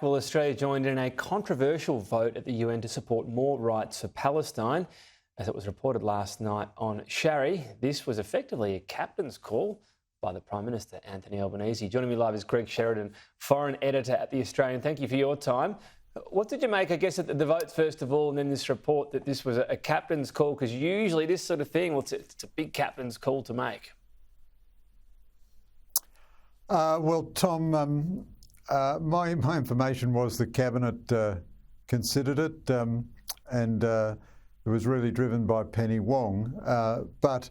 Well, Australia joined in a controversial vote at the UN to support more rights for Palestine. As it was reported last night on Shari, this was effectively a captain's call by the Prime Minister, Anthony Albanese. Joining me live is Greg Sheridan, foreign editor at The Australian. Thank you for your time. What did you make, I guess, at the vote first of all, and then this report that this was a captain's call? Because usually this sort of thing, well, it's a big captain's call to make. Well, Tom, my information was the Cabinet considered it, and it was really driven by Penny Wong. But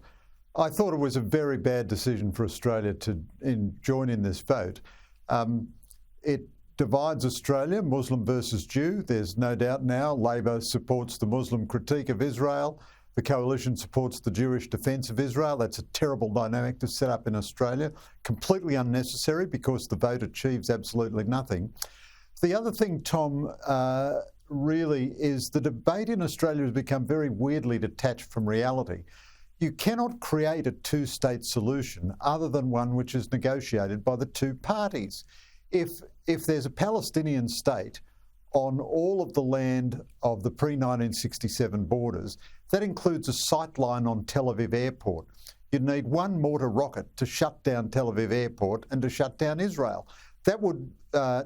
I thought it was a very bad decision for Australia to join in this vote. It divides Australia, Muslim versus Jew. There's no doubt now Labor supports the Muslim critique of Israel. The coalition supports the Jewish defence of Israel. That's a terrible dynamic to set up in Australia. Completely unnecessary because the vote achieves absolutely nothing. The other thing, Tom, really is the debate in Australia has become very weirdly detached from reality. You cannot create a two-state solution other than one which is negotiated by the two parties. If there's a Palestinian state on all of the land of the pre-1967 borders, that includes a sight line on Tel Aviv Airport. You'd need one mortar rocket to shut down Tel Aviv Airport and to shut down Israel. That would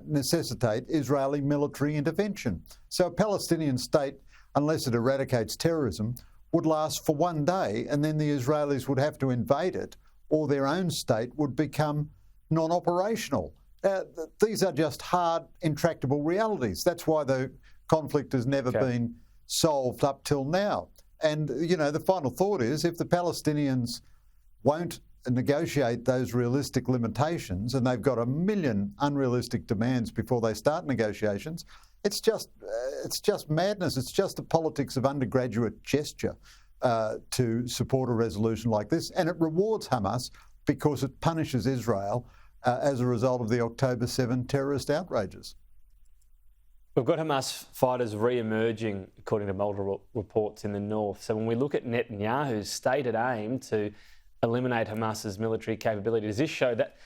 necessitate Israeli military intervention. So a Palestinian state, unless it eradicates terrorism, would last for one day, and then the Israelis would have to invade it, or their own state would become non-operational. These are just hard, intractable realities. That's why the conflict has never been solved up till now. And, you know, the final thought is if the Palestinians won't negotiate those realistic limitations, and they've got a million unrealistic demands before they start negotiations, it's just madness. It's just the politics of undergraduate gesture to support a resolution like this. And it rewards Hamas because it punishes Israel as a result of the October 7 terrorist outrages. We've got Hamas fighters re-emerging, according to multiple reports, in the north. So when we look at Netanyahu's stated aim to eliminate Hamas's military capability, does this show that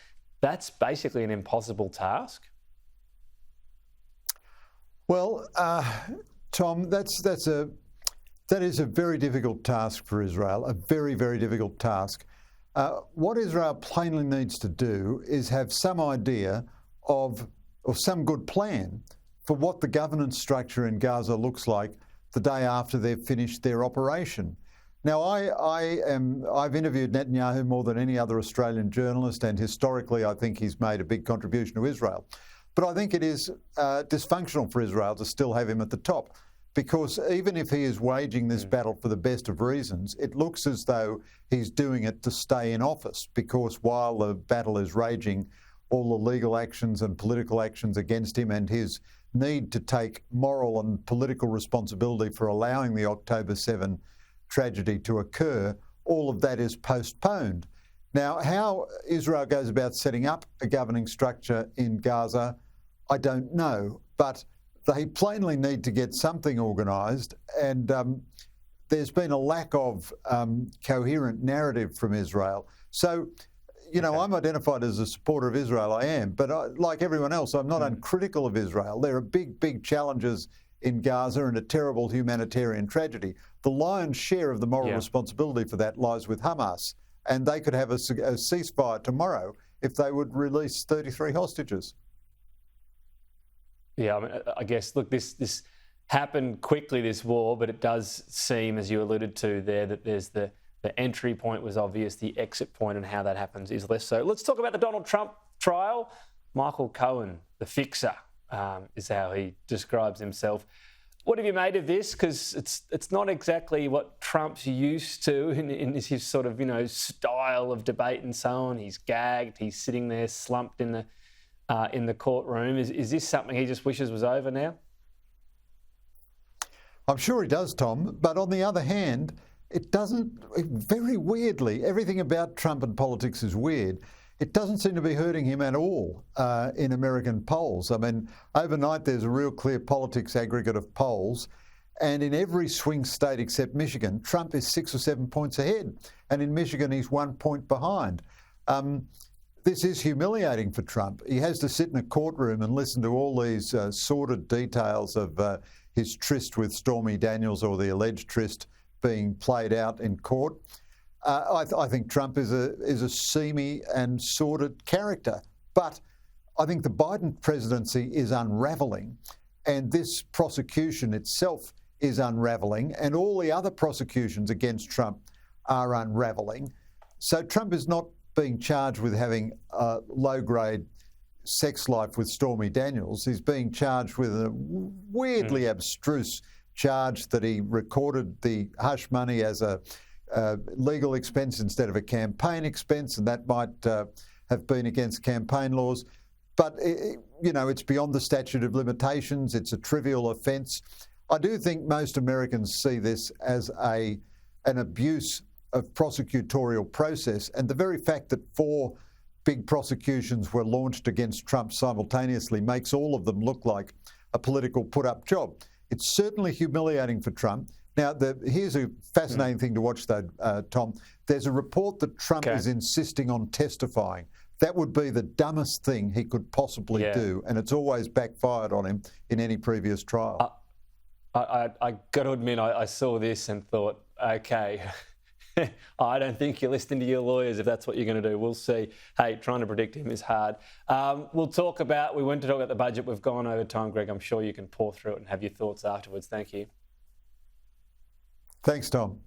that's basically an impossible task? Well, Tom, that is a very difficult task for Israel, a very, very difficult task. What Israel plainly needs to do is have some idea of, or some good plan for what the governance structure in Gaza looks like the day after they've finished their operation. Now, I've interviewed Netanyahu more than any other Australian journalist, and historically I think he's made a big contribution to Israel. But I think it is dysfunctional for Israel to still have him at the top, because even if he is waging this battle for the best of reasons, it looks as though he's doing it to stay in office, because while the battle is raging, all the legal actions and political actions against him and his need to take moral and political responsibility for allowing the October 7 tragedy to occur, all of that is postponed. Now, how Israel goes about setting up a governing structure in Gaza, I don't know, but they plainly need to get something organised, and there's been a lack of coherent narrative from Israel. So, you know, I'm identified as a supporter of Israel, I am, but like everyone else, I'm not uncritical of Israel. There are big, big challenges in Gaza and a terrible humanitarian tragedy. The lion's share of the moral responsibility for that lies with Hamas, and they could have a ceasefire tomorrow if they would release 33 hostages. Yeah, I mean, I guess, look, this happened quickly, this war, but it does seem, as you alluded to there, that there's the entry point was obvious, the exit point and how that happens is less so. Let's talk about the Donald Trump trial. Michael Cohen, the fixer, is how he describes himself. What have you made of this? Because it's not exactly what Trump's used to in his sort of, you know, style of debate and so on. He's gagged, he's sitting there slumped in the courtroom. Is this something he just wishes was over now? I'm sure he does, Tom. But on the other hand, it doesn't, very weirdly, everything about Trump and politics is weird. It doesn't seem to be hurting him at all in American polls. I mean, overnight there's a real clear politics aggregate of polls, and in every swing state except Michigan, Trump is 6 or 7 points ahead, and in Michigan he's 1 point behind. this is humiliating for Trump. He has to sit in a courtroom and listen to all these sordid details of his tryst with Stormy Daniels, or the alleged tryst, being played out in court. I think Trump is a seamy and sordid character, but I think the Biden presidency is unravelling, and this prosecution itself is unravelling, and all the other prosecutions against Trump are unravelling. So Trump is not being charged with having a low-grade sex life with Stormy Daniels. He's being charged with a weirdly abstruse charge that he recorded the hush money as a legal expense instead of a campaign expense, and that might have been against campaign laws. But, it's beyond the statute of limitations. It's a trivial offence. I do think most Americans see this as an abuse of prosecutorial process, and the very fact that 4 big prosecutions were launched against Trump simultaneously makes all of them look like a political put-up job. It's certainly humiliating for Trump. Now, here's a fascinating thing to watch, though, Tom. There's a report that Trump is insisting on testifying. That would be the dumbest thing he could possibly do, and it's always backfired on him in any previous trial. I got to admit, I saw this and thought, okay, I don't think you're listening to your lawyers if that's what you're going to do. We'll see. Hey, trying to predict him is hard. We went to talk about the budget. We've gone over time, Greg. I'm sure you can pour through it and have your thoughts afterwards. Thank you. Thanks, Tom.